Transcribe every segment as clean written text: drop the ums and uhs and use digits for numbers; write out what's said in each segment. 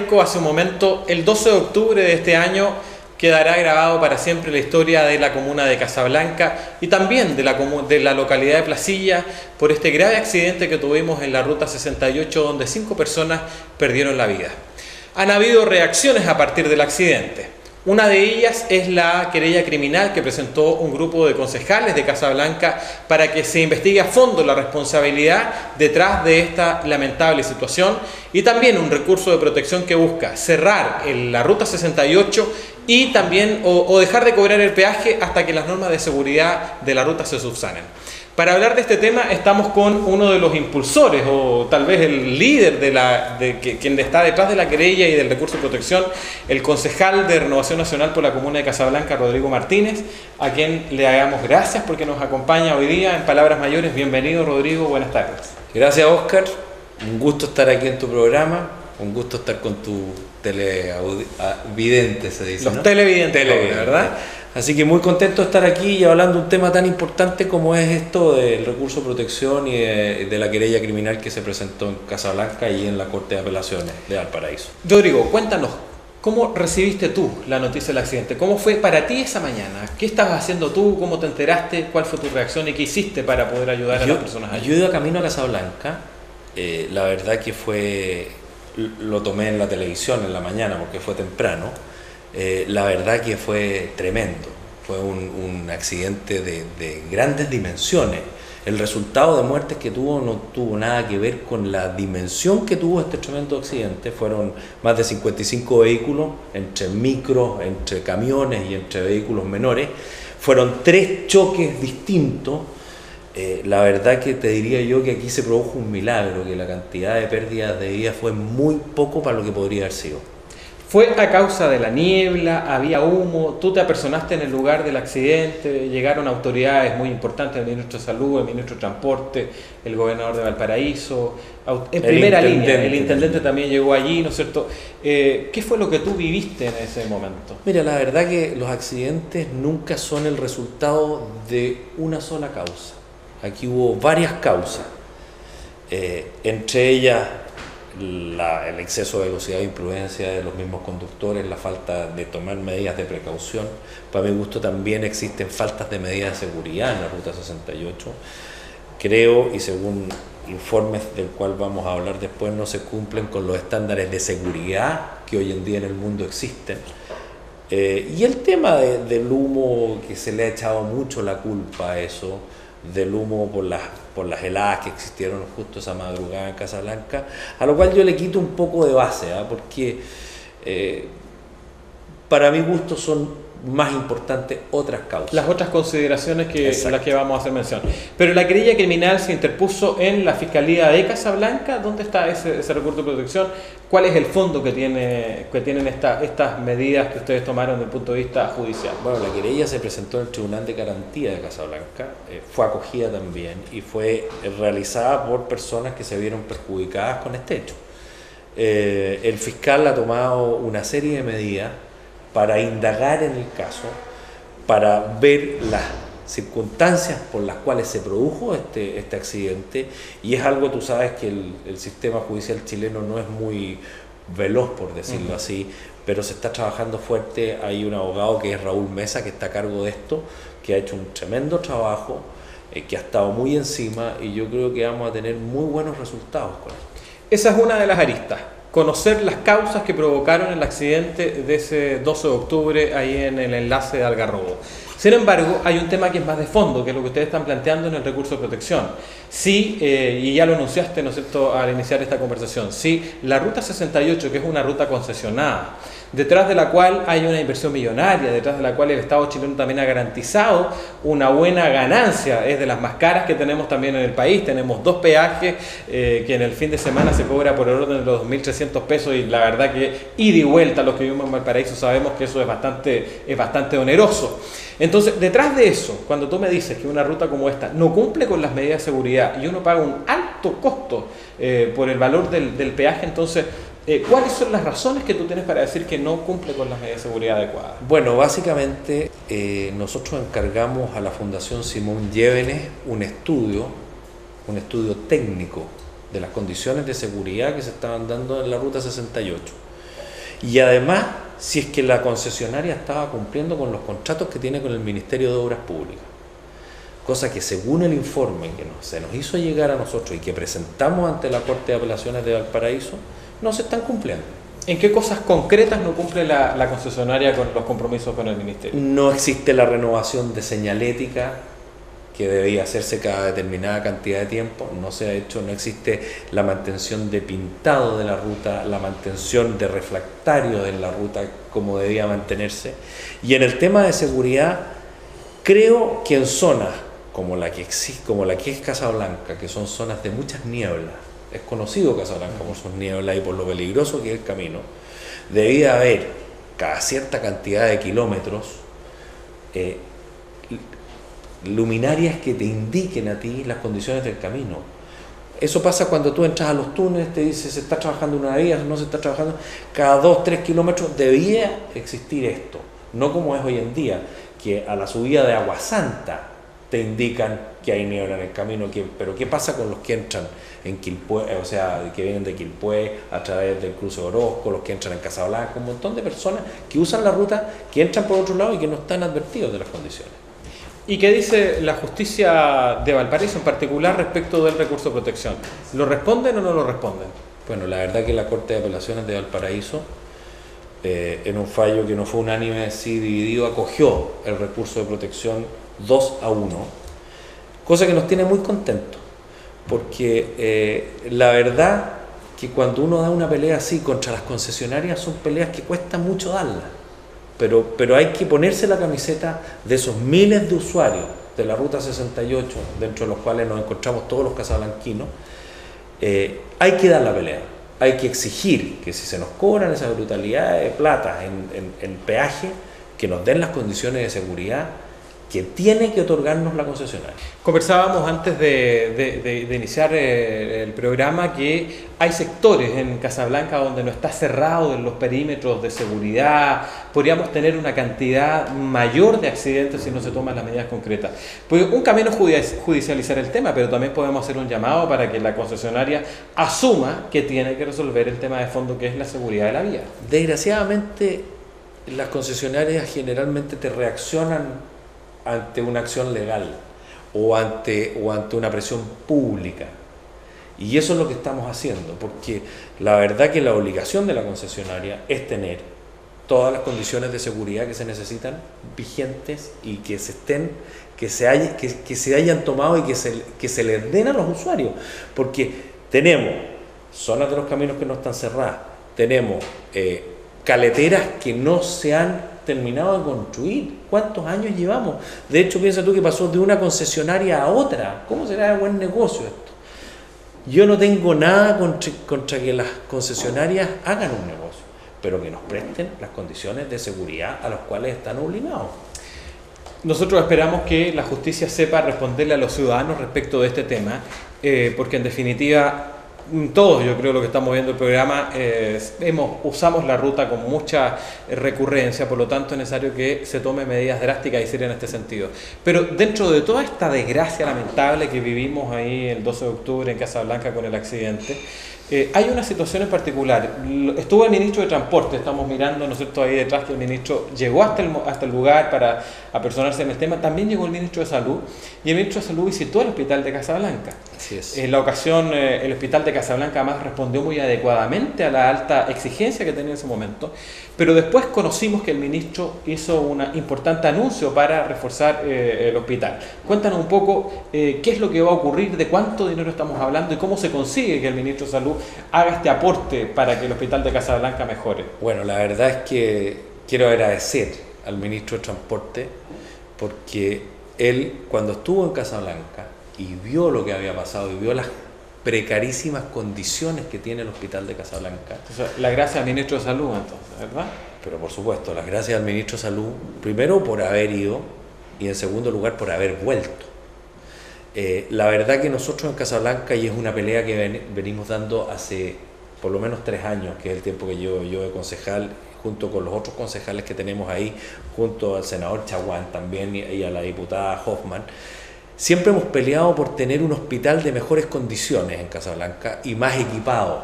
Renco hace un momento, el 12 de octubre de este año quedará grabado para siempre la historia de la comuna de Casablanca y también de la localidad de Placilla por este grave accidente que tuvimos en la ruta 68 donde 5 personas perdieron la vida. Han habido reacciones a partir del accidente. Una de ellas es la querella criminal que presentó un grupo de concejales de Casablanca para que se investigue a fondo la responsabilidad detrás de esta lamentable situación y también un recurso de protección que busca cerrar la ruta 68 y también o dejar de cobrar el peaje hasta que las normas de seguridad de la ruta se subsanen. Para hablar de este tema estamos con uno de los impulsores o tal vez el líder quien está detrás de la querella y del recurso de protección, el concejal de Renovación Nacional por la Comuna de Casablanca, Rodrigo Martínez, a quien le damos gracias porque nos acompaña hoy día en Palabras Mayores. Bienvenido, Rodrigo, buenas tardes. Gracias, Oscar, un gusto estar aquí en tu programa, un gusto estar con tu televidente, se dice, Los ¿no? televidentes, ¿verdad? Así que muy contento de estar aquí y hablando de un tema tan importante como es esto del recurso de protección y de la querella criminal que se presentó en Casablanca y en la Corte de Apelaciones de Valparaíso. Rodrigo, cuéntanos, ¿cómo recibiste tú la noticia del accidente? ¿Cómo fue para ti esa mañana? ¿Qué estabas haciendo tú? ¿Cómo te enteraste? ¿Cuál fue tu reacción? ¿Y qué hiciste para poder ayudar a las personas allí? Yo iba camino a Casablanca, la verdad que lo tomé en la televisión en la mañana porque fue temprano. La verdad que fue tremendo, fue un accidente de grandes dimensiones. El resultado de muertes que tuvo no tuvo nada que ver con la dimensión que tuvo este tremendo accidente. Fueron más de 55 vehículos, entre micros, entre camiones y entre vehículos menores. Fueron 3 choques distintos. La verdad que te diría yo que aquí se produjo un milagro, que la cantidad de pérdidas de vidas fue muy poco para lo que podría haber sido. ¿Fue a causa de la niebla? ¿Había humo? ¿Tú te apersonaste en el lugar del accidente? ¿Llegaron autoridades muy importantes, el ministro de Salud, el ministro de Transporte, el gobernador de Valparaíso? En primera línea, el intendente también llegó allí, ¿no es cierto? ¿Qué fue lo que tú viviste en ese momento? Mira, la verdad que los accidentes nunca son el resultado de una sola causa. Aquí hubo varias causas, entre ellas el exceso de velocidad e imprudencia de los mismos conductores, la falta de tomar medidas de precaución. Para mi gusto también existen faltas de medidas de seguridad en la Ruta 68. Creo, y según informes del cual vamos a hablar después, no se cumplen con los estándares de seguridad que hoy en día en el mundo existen. Y el tema del humo, que se le ha echado mucho la culpa a eso, del humo por las heladas que existieron justo esa madrugada en Casablanca, a lo cual yo le quito un poco de base, porque para mi gusto son más importantes otras causas. Las otras consideraciones las que vamos a hacer mención. Pero la querella criminal se interpuso en la Fiscalía de Casablanca. ¿Dónde está ese recurso de protección? ¿Cuál es el fondo que tienen estas medidas que ustedes tomaron desde el punto de vista judicial? Bueno, la querella se presentó en el Tribunal de Garantía de Casablanca, fue acogida también y fue realizada por personas que se vieron perjudicadas con este hecho. El fiscal ha tomado una serie de medidas para indagar en el caso, para ver las circunstancias por las cuales se produjo este accidente, y es algo, tú sabes que el sistema judicial chileno no es muy veloz, por decirlo así, pero se está trabajando fuerte. Hay un abogado que es Raúl Mesa, que está a cargo de esto, que ha hecho un tremendo trabajo, que ha estado muy encima, y yo creo que vamos a tener muy buenos resultados con esto. Esa es una de las aristas. Conocer las causas que provocaron el accidente de ese 12 de octubre ahí en el enlace de Algarrobo. Sin embargo, hay un tema que es más de fondo, que es lo que ustedes están planteando en el recurso de protección. Sí, y ya lo anunciaste, ¿no es cierto?, al iniciar esta conversación. Sí, la Ruta 68, que es una ruta concesionada, detrás de la cual hay una inversión millonaria, detrás de la cual el Estado chileno también ha garantizado una buena ganancia, es de las más caras que tenemos también en el país. Tenemos 2 peajes que en el fin de semana se cobra por el orden de los 2.300 pesos, y la verdad que ida y vuelta, los que vivimos en Valparaíso sabemos que eso es bastante oneroso. Entonces, detrás de eso, cuando tú me dices que una ruta como esta no cumple con las medidas de seguridad y uno paga un alto costo por el valor del peaje, entonces, ¿cuáles son las razones que tú tienes para decir que no cumple con las medidas de seguridad adecuadas? Bueno, básicamente nosotros encargamos a la Fundación Simón Llévenes un estudio técnico de las condiciones de seguridad que se estaban dando en la Ruta 68. Y además, si es que la concesionaria estaba cumpliendo con los contratos que tiene con el Ministerio de Obras Públicas. Cosa que según el informe que se nos hizo llegar a nosotros y que presentamos ante la Corte de Apelaciones de Valparaíso, no se están cumpliendo. ¿En qué cosas concretas no cumple la concesionaria con los compromisos con el Ministerio? No existe la renovación de señalética que debía hacerse cada determinada cantidad de tiempo, no se ha hecho, no existe la mantención de pintado de la ruta, la mantención de refractario de la ruta como debía mantenerse. Y en el tema de seguridad, creo que en zonas como la que es Casablanca, que son zonas de muchas nieblas, es conocido Casablanca por sus nieblas y por lo peligroso que es el camino, debía haber cada cierta cantidad de kilómetros luminarias que te indiquen a ti las condiciones del camino. Eso pasa cuando tú entras a los túneles, te dice se está trabajando una vía, no se está trabajando. Cada 2-3 kilómetros debía existir esto, no como es hoy en día, que a la subida de Agua Santa te indican que hay niebla en el camino. Pero ¿qué pasa con los que entran en Quilpué, o sea, que vienen de Quilpué a través del cruce de Orozco, los que entran en Casablanca, un montón de personas que usan la ruta, que entran por otro lado y que no están advertidos de las condiciones? ¿Y qué dice la justicia de Valparaíso en particular respecto del recurso de protección? ¿Lo responden o no lo responden? Bueno, la verdad que la Corte de Apelaciones de Valparaíso, en un fallo que no fue unánime, sí dividido, acogió el recurso de protección 2-1, cosa que nos tiene muy contentos, porque la verdad que cuando uno da una pelea así contra las concesionarias son peleas que cuesta mucho darlas, pero hay que ponerse la camiseta de esos miles de usuarios de la Ruta 68, dentro de los cuales nos encontramos todos los casablanquinos. Hay que dar la pelea, hay que exigir que si se nos cobran esa brutalidad de plata en peaje, que nos den las condiciones de seguridad que tiene que otorgarnos la concesionaria. Conversábamos antes de iniciar el programa que hay sectores en Casablanca donde no está cerrado en los perímetros de seguridad. Podríamos tener una cantidad mayor de accidentes si no se toman las medidas concretas. Pues un camino es judicializar el tema, pero también podemos hacer un llamado para que la concesionaria asuma que tiene que resolver el tema de fondo, que es la seguridad de la vía. Desgraciadamente, las concesionarias generalmente te reaccionan ante una acción legal o ante una presión pública, y eso es lo que estamos haciendo, porque la verdad que la obligación de la concesionaria es tener todas las condiciones de seguridad que se necesitan vigentes y que se hayan tomado y que se les den a los usuarios, porque tenemos zonas de los caminos que no están cerradas, tenemos caleteras que no se han terminado de construir. ¿Cuántos años llevamos? De hecho, piensa tú que pasó de una concesionaria a otra. ¿Cómo será de buen negocio esto? Yo no tengo nada contra que las concesionarias hagan un negocio, pero que nos presten las condiciones de seguridad a las cuales están obligados. Nosotros esperamos que la justicia sepa responderle a los ciudadanos respecto de este tema, porque en definitiva todos, yo creo, lo que estamos viendo el programa, usamos la ruta con mucha recurrencia, por lo tanto es necesario que se tomen medidas drásticas y serias en este sentido. Pero dentro de toda esta desgracia lamentable que vivimos ahí el 12 de octubre en Casablanca con el accidente, hay una situación en particular. Estuvo el ministro de Transporte, estamos mirando, ¿no es cierto?, ahí detrás, que el ministro llegó hasta el lugar para apersonarse en el tema. También llegó el ministro de Salud, y el ministro de Salud visitó el hospital de Casablanca. Así es. En la ocasión, el hospital de Casablanca además respondió muy adecuadamente a la alta exigencia que tenía en ese momento, pero después conocimos que el ministro hizo un importante anuncio para reforzar el hospital. Cuéntanos un poco qué es lo que va a ocurrir, de cuánto dinero estamos hablando y cómo se consigue que el ministro de Salud haga este aporte para que el hospital de Casablanca mejore. Bueno, la verdad es que quiero agradecer al ministro de Transporte, porque él, cuando estuvo en Casablanca y vio lo que había pasado y vio las precarísimas condiciones que tiene el hospital de Casablanca. Entonces, la gracia al ministro de Salud, entonces, ¿verdad? Pero por supuesto, las gracias al ministro de Salud, primero por haber ido y en segundo lugar por haber vuelto. La verdad que nosotros en Casablanca, y es una pelea que venimos dando hace por lo menos 3 años, que es el tiempo que yo de concejal, junto con los otros concejales que tenemos ahí, junto al senador Chaguán también y a la diputada Hoffman, siempre hemos peleado por tener un hospital de mejores condiciones en Casablanca y más equipado.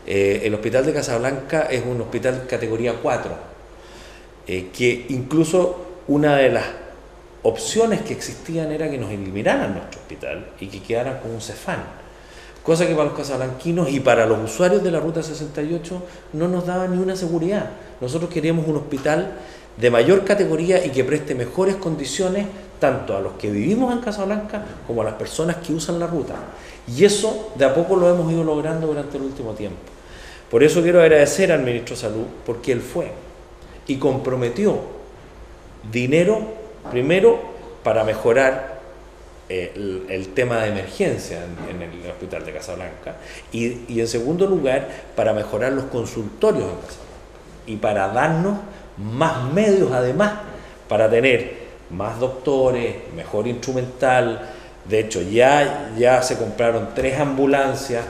El hospital de Casablanca es un hospital categoría 4, que incluso una de las opciones que existían era que nos eliminaran nuestro hospital y que quedaran como un Cefam, cosa que para los casablanquinos y para los usuarios de la Ruta 68 no nos daba ni una seguridad. Nosotros queríamos un hospital de mayor categoría y que preste mejores condiciones tanto a los que vivimos en Casablanca como a las personas que usan la ruta. Y eso de a poco lo hemos ido logrando durante el último tiempo. Por eso quiero agradecer al ministro de Salud, porque él fue y comprometió dinero primero para mejorar el tema de emergencia en el hospital de Casablanca y en segundo lugar para mejorar los consultorios en Casablanca y para darnos más medios además para tener más doctores, mejor instrumental. De hecho ya se compraron 3 ambulancias,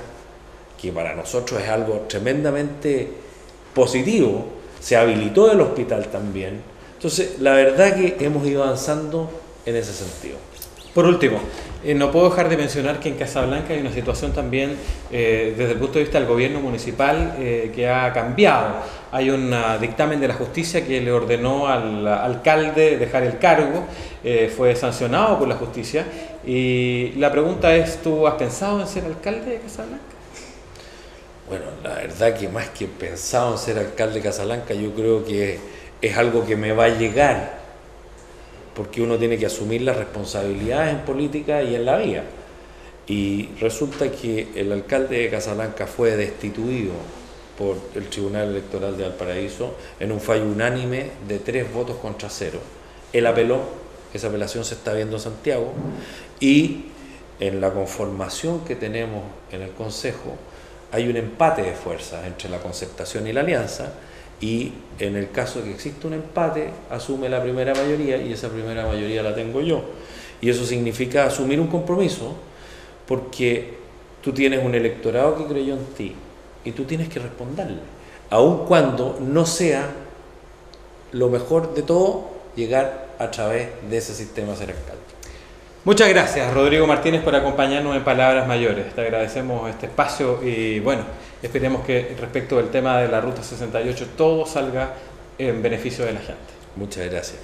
que para nosotros es algo tremendamente positivo. Se habilitó el hospital también. Entonces la verdad que hemos ido avanzando en ese sentido. Por último, no puedo dejar de mencionar que en Casablanca hay una situación también desde el punto de vista del gobierno municipal que ha cambiado. Hay un dictamen de la justicia que le ordenó al alcalde dejar el cargo, fue sancionado por la justicia y la pregunta es, ¿tú has pensado en ser alcalde de Casablanca? Bueno, la verdad que más que pensado en ser alcalde de Casablanca, yo creo que es algo que me va a llegar, porque uno tiene que asumir las responsabilidades en política y en la vida. Y resulta que el alcalde de Casablanca fue destituido por el Tribunal Electoral de Valparaíso en un fallo unánime de 3 votos contra 0. Él apeló, esa apelación se está viendo en Santiago, y en la conformación que tenemos en el Consejo hay un empate de fuerzas entre la Concertación y la Alianza, y en el caso de que exista un empate, asume la primera mayoría, y esa primera mayoría la tengo yo. Y eso significa asumir un compromiso, porque tú tienes un electorado que creyó en ti, y tú tienes que responderle, aun cuando no sea lo mejor de todo llegar a través de ese sistema a ser alcalde. Muchas gracias, Rodrigo Martínez, por acompañarnos en Palabras Mayores. Te agradecemos este espacio y bueno, esperemos que respecto del tema de la Ruta 68 todo salga en beneficio de la gente. Muchas gracias.